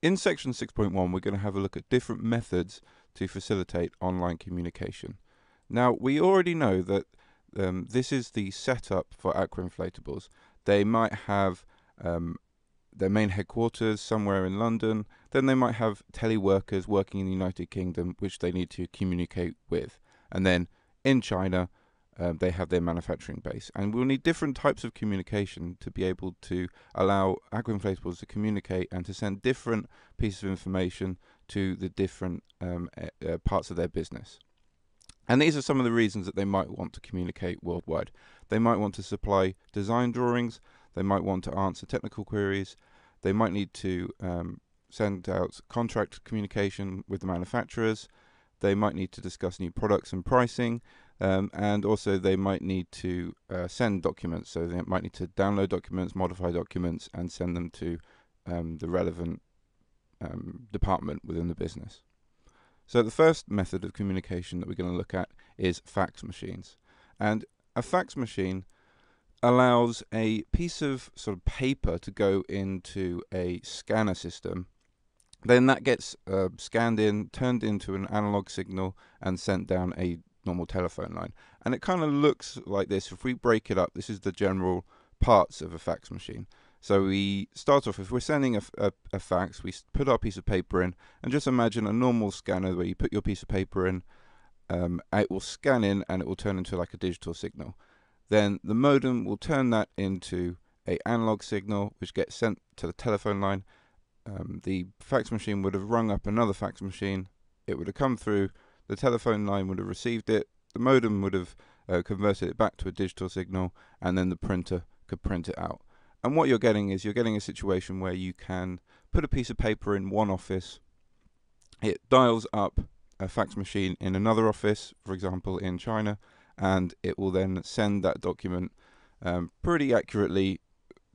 In section 6.1, we're going to have a look at different methods to facilitate online communication. Now, we already know that this is the setup for aqua inflatables. They might have their main headquarters somewhere in London, then they might have teleworkers working in the United Kingdom, which they need to communicate with. And then in China, they have their manufacturing base. And we'll need different types of communication to be able to allow aqua inflatables to communicate and to send different pieces of information to the different parts of their business. And these are some of the reasons that they might want to communicate worldwide. They might want to supply design drawings, they might want to answer technical queries, they might need to send out contract communication with the manufacturers, they might need to discuss new products and pricing, and also they might need to send documents. So they might need to download documents, modify documents, and send them to the relevant department within the business. So the first method of communication that we're going to look at is fax machines. And a fax machine allows a piece of sort of paper to go into a scanner system. Then that gets scanned in, turned into an analog signal, and sent down a normal telephone line. And it kind of looks like this. If we break it up, this is the general parts of a fax machine. So we start off, if we're sending a fax, we put our piece of paper in, and just imagine a normal scanner where you put your piece of paper in, it will scan in and it will turn into like a digital signal. Then the modem will turn that into an analog signal, which gets sent to the telephone line. The fax machine would have rung up another fax machine, it would have come through, the telephone line would have received it, the modem would have converted it back to a digital signal, and then the printer could print it out. And what you're getting is a situation where you can put a piece of paper in one office, it dials up a fax machine in another office, for example in China, and it will then send that document pretty accurately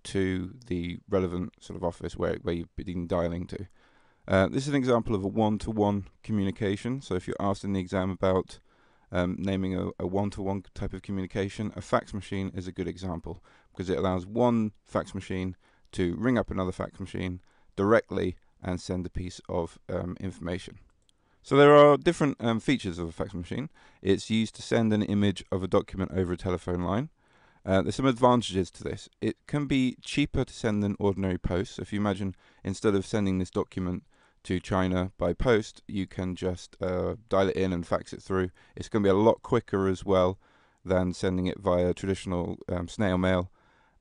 to the relevant sort of office where you've been dialing to. This is an example of a one-to-one communication. So if you're asked in the exam about naming a one-to-one type of communication, a fax machine is a good example because it allows one fax machine to ring up another fax machine directly and send a piece of information. So there are different features of a fax machine. It's used to send an image of a document over a telephone line. There's some advantages to this. It can be cheaper to send than ordinary post. So if you imagine, instead of sending this document to China by post, you can just dial it in and fax it through. It's going to be a lot quicker as well than sending it via traditional snail mail.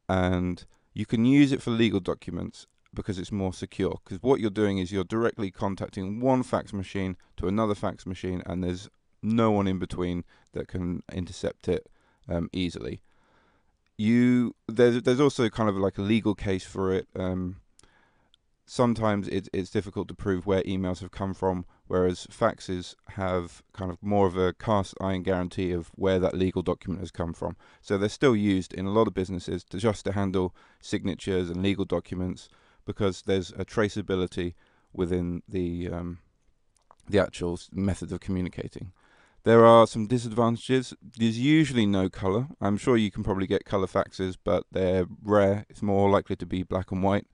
And you can use it for legal documents because it's more secure. Because what you're doing is you're directly contacting one fax machine to another fax machine, and there's no one in between that can intercept it easily. There's also kind of like a legal case for it. Sometimes it's difficult to prove where emails have come from, whereas faxes have kind of more of a cast iron guarantee of where that legal document has come from. So they're still used in a lot of businesses to handle signatures and legal documents because there's a traceability within the actual method of communicating. There are some disadvantages. There's usually no color. I'm sure you can probably get color faxes, but they're rare. It's more likely to be black and white.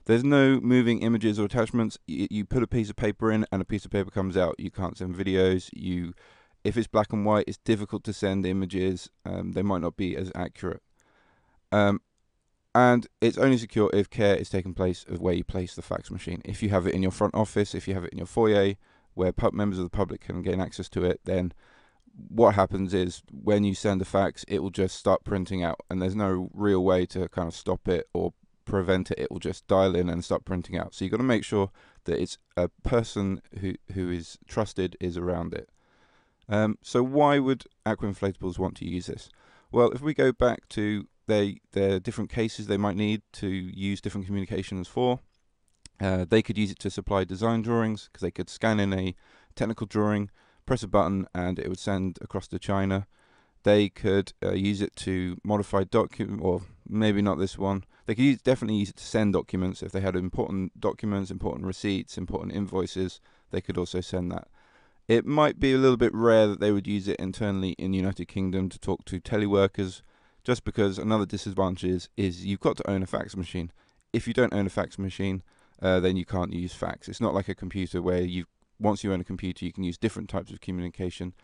There's no moving images or attachments. You put a piece of paper in and a piece of paper comes out. You can't send videos. If it's black and white, it's difficult to send images. They might not be as accurate. And it's only secure if care is taken place of where you place the fax machine. If you have it in your front office, if you have it in your foyer, where members of the public can gain access to it, then what happens is when you send a fax, it will just start printing out, and there's no real way to kind of stop it or prevent it. It will just dial in and start printing out. So you've got to make sure that it's a person who is trusted is around it. So why would aqua inflatables want to use this? Well, if we go back to their different cases they might need to use different communications for, they could use it to supply design drawings because they could scan in a technical drawing, press a button, and it would send across to China. They could use it to modify documents, or maybe not this one. They could definitely use it to send documents. If they had important documents, important receipts, important invoices, they could also send that. It might be a little bit rare that they would use it internally in the United Kingdom to talk to teleworkers, just because another disadvantage is you've got to own a fax machine. If you don't own a fax machine, then you can't use fax. It's not like a computer where once you own a computer, you can use different types of communication.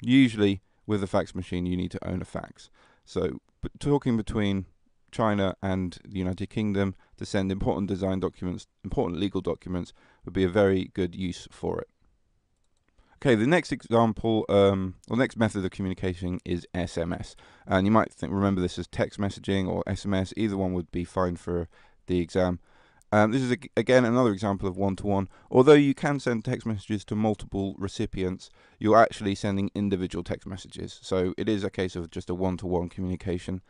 Usually, with a fax machine, you need to own a fax. So, talking between China and the United Kingdom to send important design documents, important legal documents, would be a very good use for it. Okay, the next example, or next method of communication is SMS. And you might remember this as text messaging or SMS. Either one would be fine for the exam. This is, again, another example of one-to-one. Although you can send text messages to multiple recipients, you're actually sending individual text messages. So it is a case of just a one-to-one communication.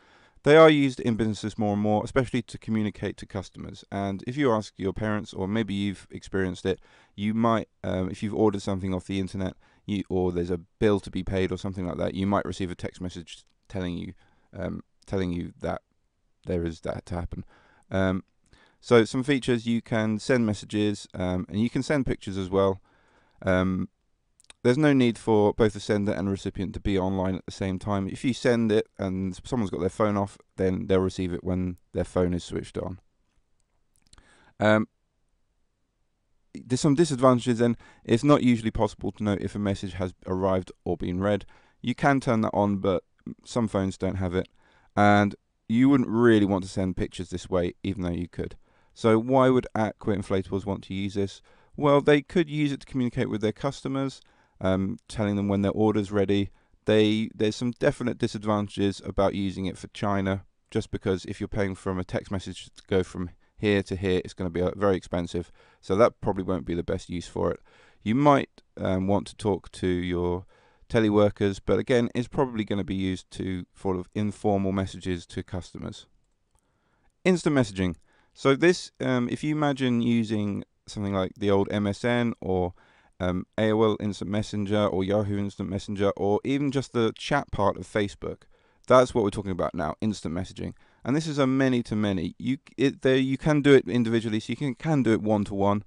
They are used in businesses more and more, especially to communicate to customers. And if you ask your parents, or maybe you've experienced it, you might, if you've ordered something off the internet, or there's a bill to be paid or something like that, you might receive a text message telling you that there is that to happen. So some features: you can send messages, and you can send pictures as well. There's no need for both the sender and the recipient to be online at the same time. If you send it and someone's got their phone off, then they'll receive it when their phone is switched on. There's some disadvantages, and it's not usually possible to know if a message has arrived or been read. You can turn that on, but some phones don't have it. And you wouldn't really want to send pictures this way, even though you could. So why would Aqua Inflatables want to use this? Well, they could use it to communicate with their customers, telling them when their order's ready. There's some definite disadvantages about using it for China, just because if you're paying from a text message to go from here to here, it's going to be very expensive. So that probably won't be the best use for it. You might want to talk to your teleworkers, but again, it's probably going to be used for informal messages to customers. Instant messaging. So this, if you imagine using something like the old MSN or AOL Instant Messenger or Yahoo Instant Messenger, or even just the chat part of Facebook, that's what we're talking about now, instant messaging. And this is a many-to-many. You can do it individually, so you can do it one-to-one,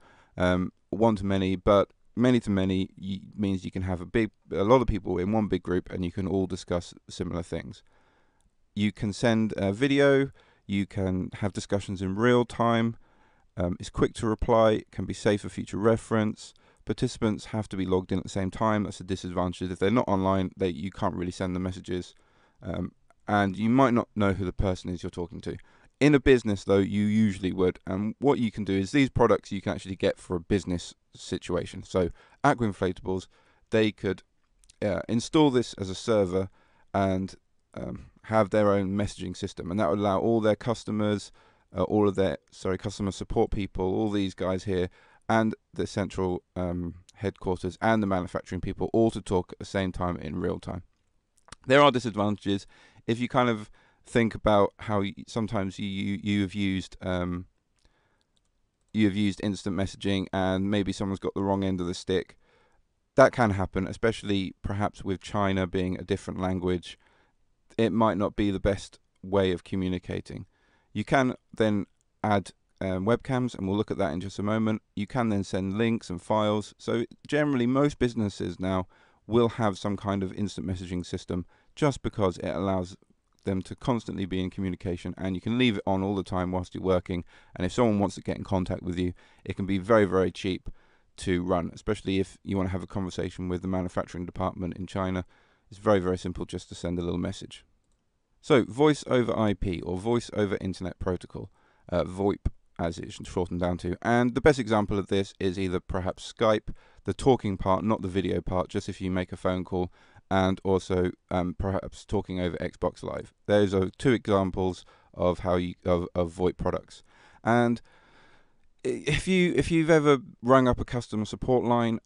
one-to-many, but many-to-many means you can have a lot of people in one big group, and you can all discuss similar things. You can send a video. You can have discussions in real time. It's quick to reply. Can be saved for future reference. Participants have to be logged in at the same time. That's a disadvantage. If they're not online, you can't really send the messages. And you might not know who the person is you're talking to. In a business, though, you usually would. And what you can do is these products you can actually get for a business situation. So Aqua Inflatables, they could install this as a server and have their own messaging system. And that would allow all their customers, customer support people, all these guys here, and the central headquarters and the manufacturing people all to talk at the same time in real time. There are disadvantages. If you kind of think about how sometimes you have used instant messaging and maybe someone's got the wrong end of the stick, that can happen, especially perhaps with China being a different language. It might not be the best way of communicating. You can then add webcams, and we'll look at that in just a moment. You can then send links and files. So generally, most businesses now will have some kind of instant messaging system, just because it allows them to constantly be in communication, and you can leave it on all the time whilst you're working. And if someone wants to get in contact with you, it can be very, very cheap to run, especially if you want to have a conversation with the manufacturing department in China. It's very, very simple just to send a little message. So voice over IP, or voice over internet protocol, VoIP as it's shortened down to. And the best example of this is either perhaps Skype, the talking part, not the video part, just if you make a phone call, and also perhaps talking over Xbox Live. Those are two examples of how of VoIP products. And if you've ever rung up a customer support line,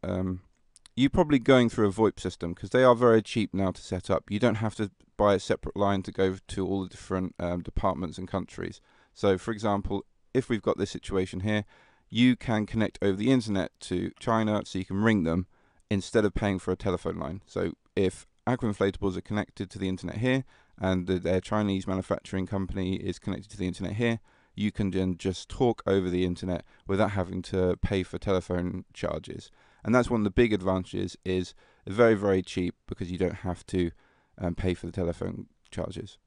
you're probably going through a VoIP system, because they are very cheap now to set up. You don't have to buy a separate line to go to all the different departments and countries. So, for example, if we've got this situation here, you can connect over the internet to China, so you can ring them instead of paying for a telephone line. So if Aqua Inflatables are connected to the internet here, and their Chinese manufacturing company is connected to the internet here, you can then just talk over the internet without having to pay for telephone charges. And that's one of the big advantages, is very, very cheap, because you don't have to pay for the telephone charges.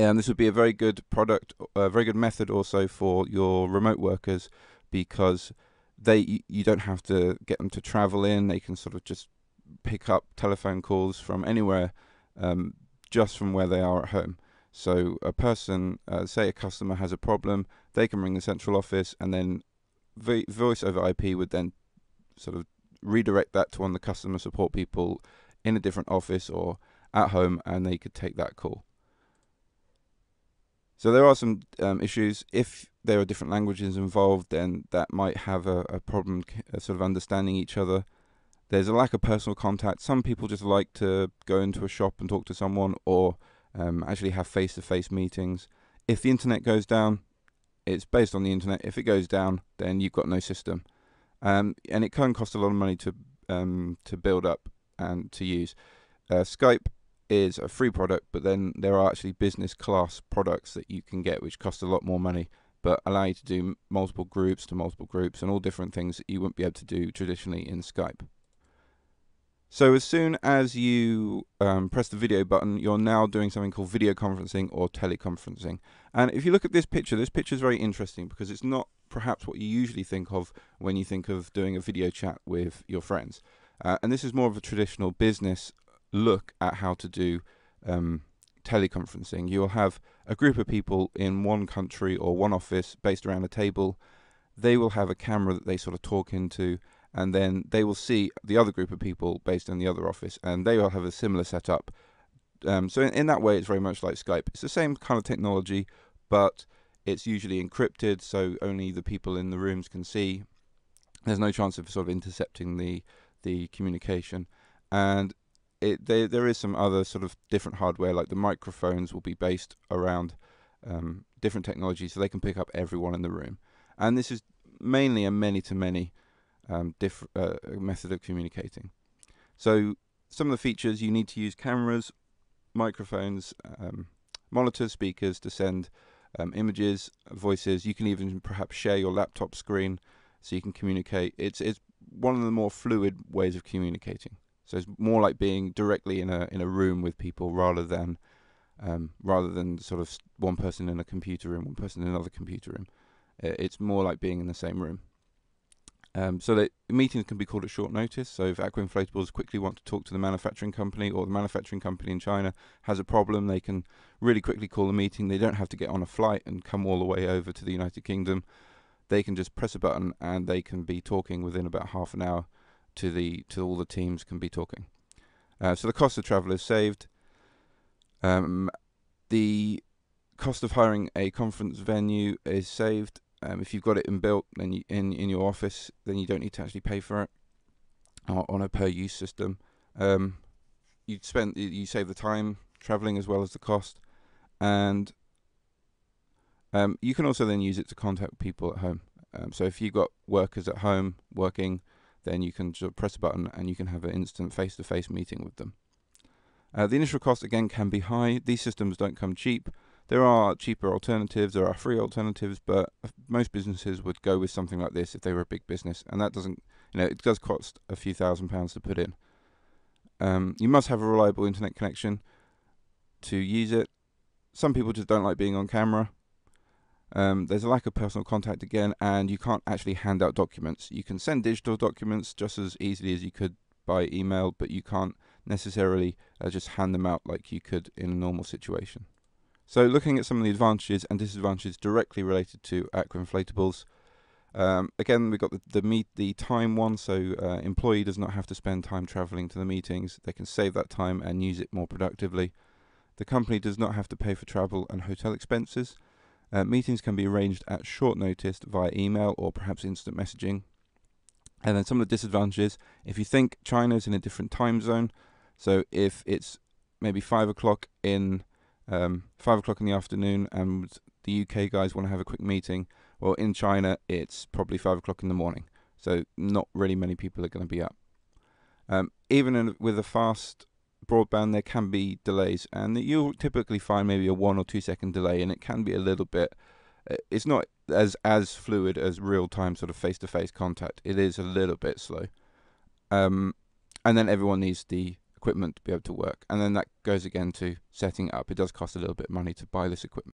And this would be a very good product, a very good method also for your remote workers, because you don't have to get them to travel in. They can sort of just pick up telephone calls from anywhere, just from where they are at home. So a person, say a customer has a problem, they can ring the central office, and then voice over IP would then sort of redirect that to one of the customer support people in a different office or at home, and they could take that call. So there are some issues. If there are different languages involved, then that might have a problem sort of understanding each other. There's a lack of personal contact. Some people just like to go into a shop and talk to someone, or actually have face-to-face meetings. If the internet goes down, it's based on the internet. If it goes down, then you've got no system, and it can cost a lot of money to build up and to use. Skype is a free product, but then there are actually business class products that you can get which cost a lot more money, but allow you to do multiple groups to multiple groups and all different things that you wouldn't be able to do traditionally in Skype. So as soon as you press the video button, you're now doing something called video conferencing or teleconferencing. And if you look at this picture is very interesting because it's not perhaps what you usually think of when you think of doing a video chat with your friends. And this is more of a traditional business look at how to do teleconferencing. You'll have a group of people in one country or one office based around a table. They will have a camera that they sort of talk into, and then they will see the other group of people based in the other office, and they will have a similar setup. So in that way, it's very much like Skype. It's the same kind of technology, but it's usually encrypted, so only the people in the rooms can see. There's no chance of sort of intercepting the communication, and there is some other sort of different hardware, like the microphones will be based around different technologies, so they can pick up everyone in the room. And this is mainly a many-to-many method of communicating. So some of the features: you need to use cameras, microphones, monitors, speakers to send images, voices. You can even perhaps share your laptop screen so you can communicate. It's one of the more fluid ways of communicating. So it's more like being directly in a room with people rather than sort of one person in a computer room, one person in another computer room. It's more like being in the same room. So that meetings can be called at short notice. So if Aqua Inflatables quickly want to talk to the manufacturing company, or the manufacturing company in China has a problem, they can really quickly call a meeting. They don't have to get on a flight and come all the way over to the United Kingdom. They can just press a button and they can be talking within about half an hour to all the teams can be talking. So the cost of travel is saved. The cost of hiring a conference venue is saved. If you've got it inbuilt, then in your office, then you don't need to actually pay for it on a per use system. You save the time traveling as well as the cost, and you can also then use it to contact people at home. So if you've got workers at home working, then you can just press a button and you can have an instant face-to-face meeting with them. The initial cost again can be high. These systems don't come cheap. There are cheaper alternatives, there are free alternatives, but most businesses would go with something like this if they were a big business, and that doesn't, it does cost a few £1,000s to put in. You must have a reliable internet connection to use it. Some people just don't like being on camera. There's a lack of personal contact again, and you can't actually hand out documents. You can send digital documents just as easily as you could by email, but you can't necessarily just hand them out like you could in a normal situation. So looking at some of the advantages and disadvantages directly related to Aqua Inflatables. Again, we've got the time one, so employee does not have to spend time traveling to the meetings. They can save that time and use it more productively. The company does not have to pay for travel and hotel expenses. Meetings can be arranged at short notice via email or perhaps instant messaging. And then some of the disadvantages: if you think China's in a different time zone, so if it's maybe 5 o'clock in 5 o'clock in the afternoon and the UK guys want to have a quick meeting, well, in China it's probably 5 o'clock in the morning, so not really many people are going to be up. Even with a fast broadband, there can be delays, and you'll typically find maybe a 1 or 2 second delay, and it can be a little bit, it's not as fluid as real-time sort of face-to-face contact. It is a little bit slow. And then everyone needs the equipment to be able to work, and then that goes again to setting it up. It does cost a little bit of money to buy this equipment.